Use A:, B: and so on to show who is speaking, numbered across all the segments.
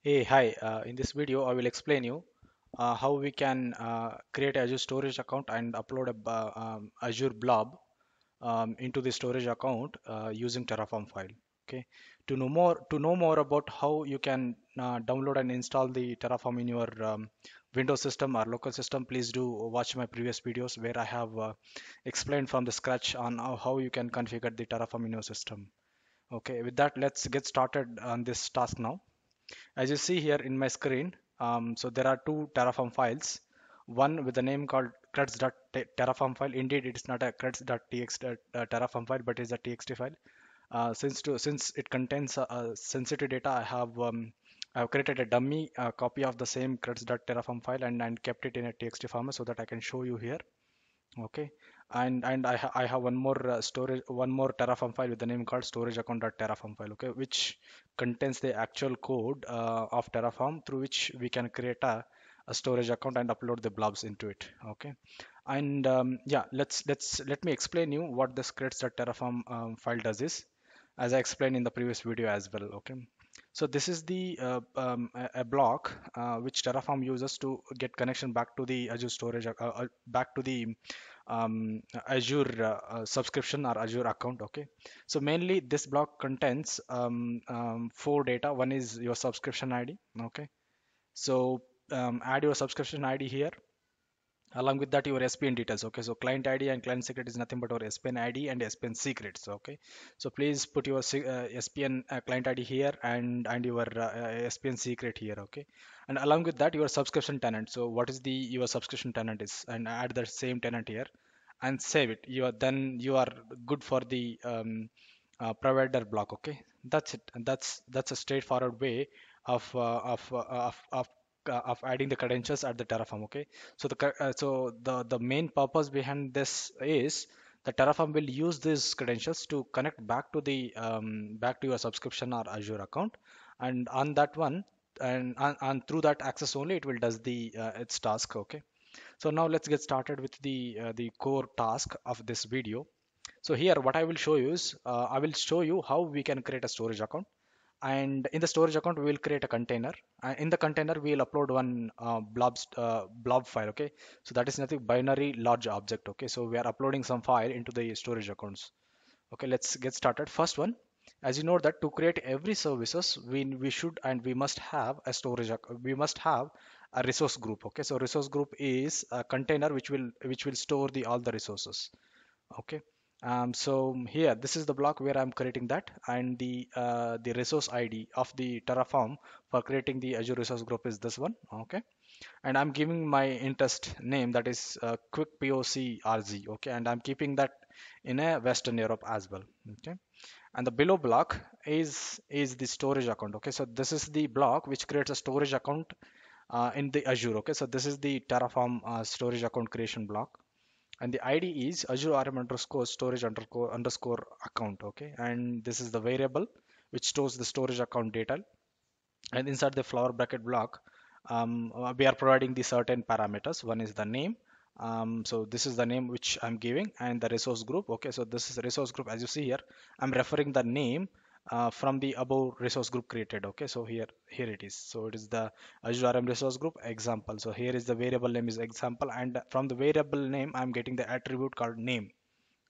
A: Hey, hi. In this video, I will explain you how we can create Azure storage account and upload Azure blob into the storage account using Terraform file. Okay. To know more about how you can download and install the Terraform in your Windows system or local system, please do watch my previous videos where I have explained from the scratch on how you can configure the Terraform in your system. Okay. With that, let's get started on this task now. As you see here in my screen, so there are two Terraform files. One with the name called creds.terraform file. Indeed, it is not a creds.txt terraform file, but it is a txt file. Since it contains sensitive data, I have created a dummy copy of the same creds.terraform file and kept it in a txt format so that I can show you here. Okay, and I have one more one more Terraform file with the name called storage account.terraform file. Okay, which contains the actual code of Terraform through which we can create a storage account and upload the blobs into it. Okay, and yeah, let me explain you what this creds.terraform file does is, as I explained in the previous video as well. Okay, so this is the a block which Terraform uses to get connection back to the Azure storage back to the Azure subscription or Azure account. Okay, so mainly this block contains four data. One is your subscription ID. Okay, so add your subscription ID here. Along with that, your SPN details. Okay, so client ID and client secret is nothing but our SPN ID and SPN secrets. Okay, so please put your SPN client ID here and your SPN secret here. Okay, and along with that, your subscription tenant. So what is the your subscription tenant is, and add the same tenant here and save it. You are good for the provider block. Okay, that's it. And that's a straightforward way of of adding the credentials at the Terraform. Okay, so the main purpose behind this is the Terraform will use these credentials to connect back to the back to your subscription or Azure account, and on that one and through that access only it will does the its task. Okay, so now let's get started with the core task of this video. So here what I will show you is I will show you how we can create a storage account, and in the storage account we will create a container. In the container we will upload one blob file. Okay, so that is nothing binary large object. Okay, so we are uploading some file into the storage accounts. Okay, let's get started. First one, as you know that to create every services we should and we must have a we must have a resource group. Okay, so resource group is a container which will store the all the resources. Okay, so here this is the block where I'm creating that, and the resource ID of the Terraform for creating the Azure resource group is this one. Okay, and I'm giving my interest name, that is quick POC RZ. Okay, and I'm keeping that in a Western Europe as well. Okay, and the below block is the storage account. Okay, so this is the block which creates a storage account in the Azure. Okay, so this is the Terraform storage account creation block, and the ID is Azure RM underscore storage underscore account. Okay, and this is the variable which stores the storage account data, and inside the flower bracket block we are providing the certain parameters. One is the name, so this is the name which I'm giving, and the resource group. Okay, so this is the resource group. As you see here, I'm referring the name from the above resource group created. Okay, so here it is. So it is the Azure RM resource group example. So here is the variable name is example, and from the variable name I'm getting the attribute called name.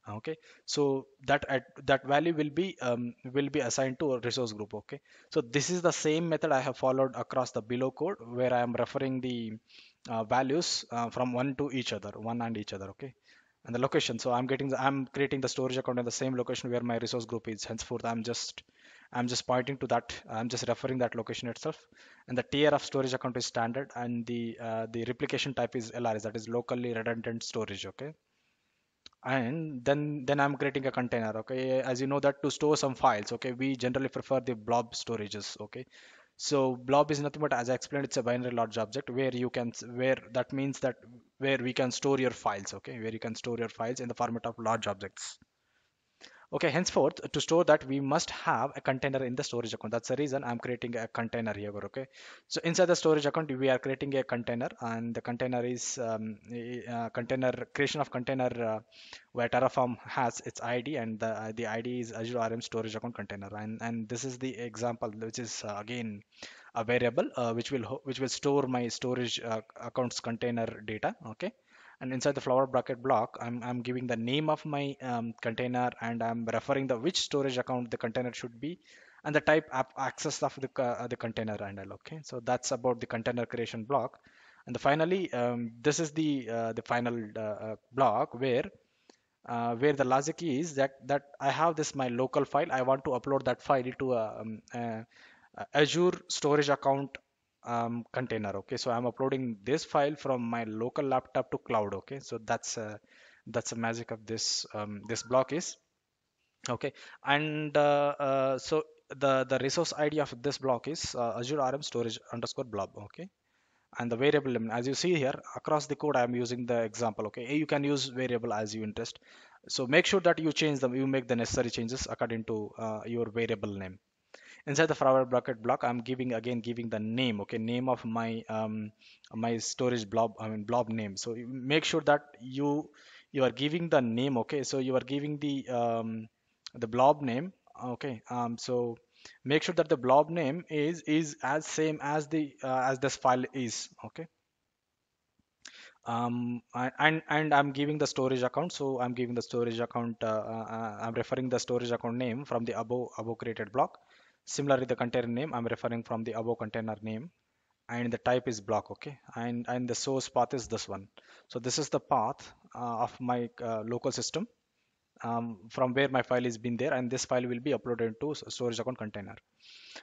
A: Okay, so that value will be assigned to a resource group. Okay, so this is the same method I have followed across the below code, where I am referring the values from one to each other, one and each other. Okay, and the location, so I'm creating the storage account in the same location where my resource group is. Henceforth I'm just pointing to that. I'm just referring that location itself, and the tier of storage account is standard, and the replication type is LRS, that is locally redundant storage. Okay, and then I'm creating a container. Okay, as you know that to store some files, okay, we generally prefer the blob storages. Okay, so blob is nothing but, as I explained, it's a binary large object where you can where that means that where we can store your files. Okay, where you can store your files in the format of large objects. Okay, henceforth, to store that, we must have a container in the storage account. That's the reason I'm creating a container here. Okay, so inside the storage account, we are creating a container, and the container is container creation of container where Terraform has its ID, and the ID is Azure RM storage account container. And this is the example, which is again a variable which will store my storage accounts container data. Okay, and inside the flower bracket block, I'm giving the name of my container, and I'm referring the which storage account the container should be, and the type app access of the container handle. Okay, so that's about the container creation block. And finally, this is the final block where the logic is that I have this my local file. I want to upload that file to a Azure storage account container. Okay, so I'm uploading this file from my local laptop to cloud. Okay, so that's the magic of this block is. Okay, and so the resource ID of this block is Azure RM storage underscore blob. Okay, and the variable name, as you see here across the code, I am using the example. Okay, you can use variable as you interest, so make sure that you change them, you make the necessary changes according to your variable name. Inside the flower bracket block, I'm giving the name. Okay, name of my storage blob, I mean blob name. So you make sure that you are giving the name. Okay, so you are giving the blob name. Okay, so make sure that the blob name is as same as this file is. Okay, and I'm giving the storage account, so I'm giving the storage account, I'm referring the storage account name from the above created block. Similarly, the container name, I'm referring from the above container name, and the type is block. Okay, and the source path is this one. So this is the path of my local system, from where my file is been there, and this file will be uploaded to storage account container.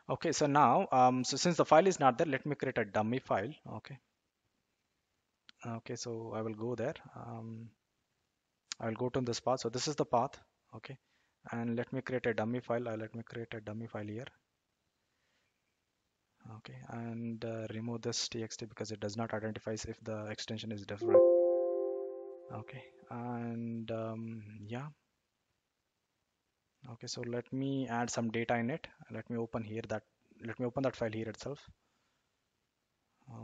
A: Okay, so now so since the file is not there, let me create a dummy file. Okay, okay, so I will go there. I will go to this path. So this is the path. Okay, and let me create a dummy file. Let me create a dummy file here. Okay, and remove this txt because it does not identify if the extension is different. Okay, and yeah. Okay, so let me add some data in it. Let me open that file here itself.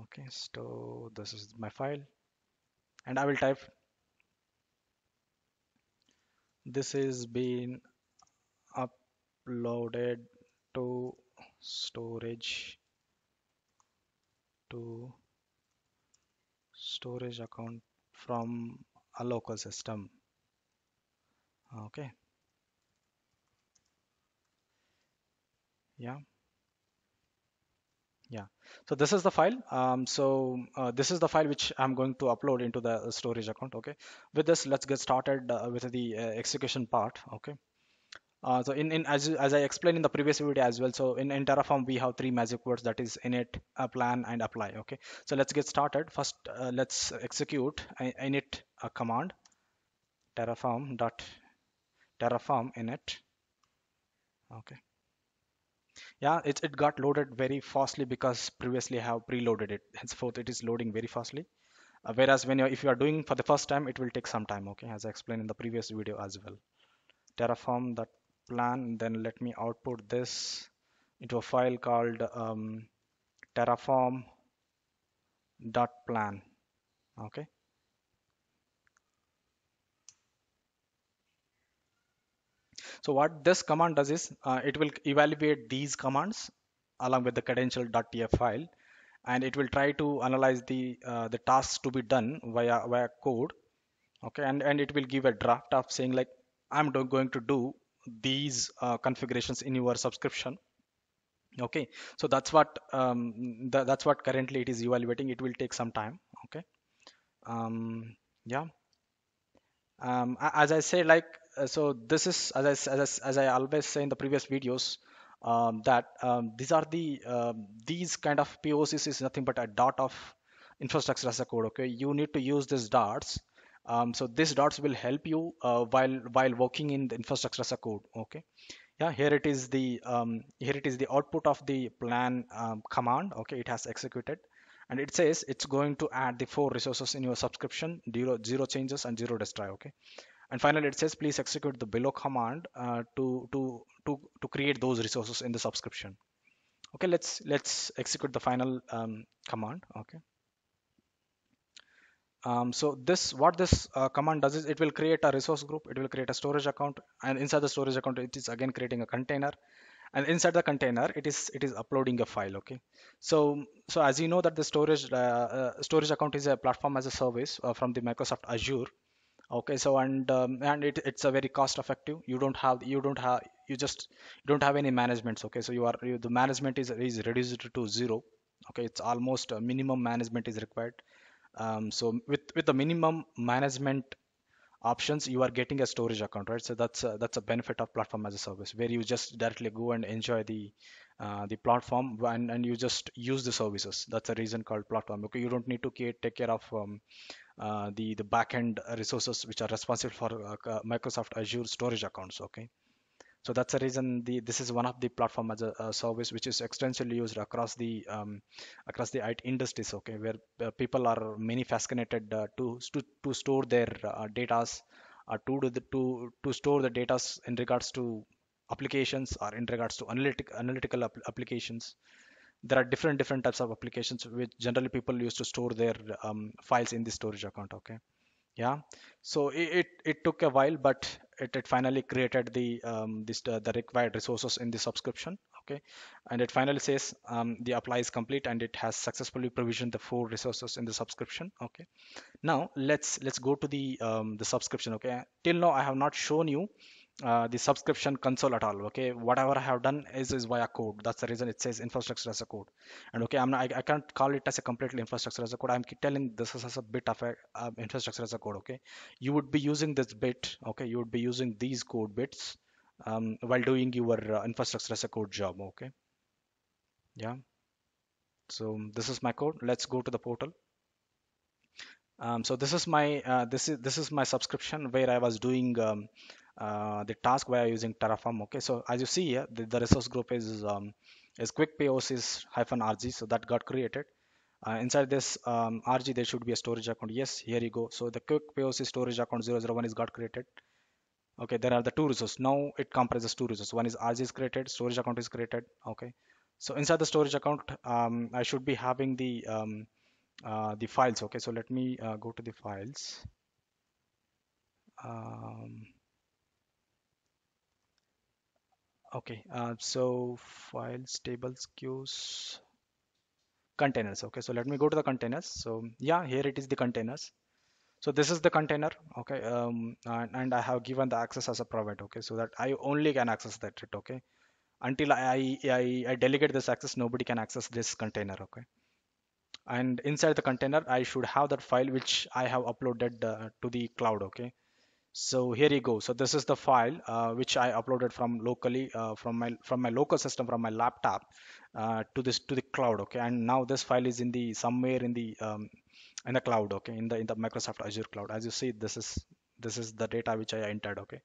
A: Okay, so this is my file, and I will type this is being uploaded to storage to storage account from a local system. Okay, yeah, yeah. So this is the file. This is the file which I'm going to upload into the storage account. Okay, with this, let's get started with the execution part. Okay. So in as I explained in the previous video as well, so in Terraform we have three magic words, that is init, plan, and apply. Okay, so let's get started. First, let's execute init command, terraform dot terraform init. Okay, yeah, it got loaded very fastly because previously I have preloaded it. Henceforth, it is loading very fastly. Whereas if you are doing for the first time, it will take some time. Okay, as I explained in the previous video as well. Terraform that plan. Then let me output this into a file called terraform dot plan. Okay. So what this command does is it will evaluate these commands along with the credential.tf file, and it will try to analyze the tasks to be done via code. Okay, and it will give a draft of saying like going to do these configurations in your subscription. Okay, so that's what currently it is evaluating. It will take some time. Okay, yeah. As I say, like, so this is as I always say in the previous videos, that these are these kind of POCs is nothing but a dot of infrastructure as a code. Okay, you need to use these dots. So these dots will help you while working in the infrastructure as a code. Okay, yeah, here it is the output of the plan command. Okay, it has executed, and it says it's going to add the four resources in your subscription: zero changes and zero destroy. Okay, And finally, it says please execute the below command to create those resources in the subscription. Okay, let's execute the final command. Okay. So this what this command does is it will create a resource group, it will create a storage account, and inside the storage account it is again creating a container, and inside the container it is uploading a file. Okay. So as you know that the storage account is a platform as a service from the Microsoft Azure. Okay, so and it's a very cost effective. You don't have any managements. Okay, so the management is reduced to zero. Okay, it's almost minimum management is required. So with the minimum management options, you are getting a storage account, right? So that's a benefit of platform as a service, where you just directly go and enjoy the platform, and you just use the services. That's a reason called platform. Okay, you don't need to take care of the backend resources which are responsible for Microsoft Azure storage accounts. Okay, so that's the reason this is one of the platform as a service which is extensively used across the IT industries. Okay, where people are many fascinated to store their data, to store the data in regards to applications or in regards to analytical applications. There are different types of applications which generally people use to store their files in the storage account. Okay, yeah, so it took a while, but it finally created the required resources in the subscription. Okay, and it finally says the apply is complete and it has successfully provisioned the four resources in the subscription. Okay, now let's go to the subscription. Okay, till now I have not shown you the subscription console at all. Okay, whatever I have done is via code. That's the reason it says infrastructure as a code. And okay, I can't call it as a completely infrastructure as a code. I'm telling this is as a bit of a infrastructure as a code. Okay, you would be using this bit. Okay, you would be using these code bits while doing your infrastructure as a code job. Okay, yeah, so this is my code. Let's go to the portal. So this is my subscription where I was doing the task where using Terraform. Okay, so as you see here, the resource group is quick POCs hyphen RG, so that got created. Inside this RG, there should be a storage account. Yes, here you go. So the quick POC storage account 001 is got created. Okay, there are the two resources. Now it comprises two resources. One is RG is created, storage account is created. Okay, so inside the storage account, I should be having the files. Okay, so let me go to the files. um, okay, so files, tables, queues, containers. Okay, so let me go to the containers. So yeah, here it is, the containers. So this is the container. Okay, and I have given the access as a private. Okay, so that I only can access that. Okay, until I delegate this access, nobody can access this container. Okay, and inside the container I should have that file which I have uploaded to the cloud. Okay, so here you go. So this is the file which I uploaded from locally from my local system, from my laptop to the cloud. Okay, and now this file is in the somewhere in the cloud. Okay, in the Microsoft Azure cloud. As you see, this is the data which I entered. Okay,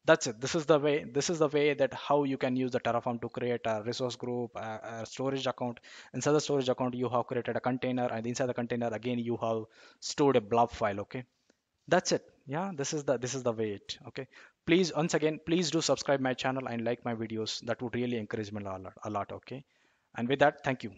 A: that's it. This is the way that how you can use the Terraform to create a resource group, a storage account. Inside the storage account you have created a container, and inside the container again you have stored a blob file. Okay, that's it. Yeah, this is the way it. Okay, please, once again, please do subscribe my channel and like my videos. That would really encourage me a lot. Okay, and with that, thank you.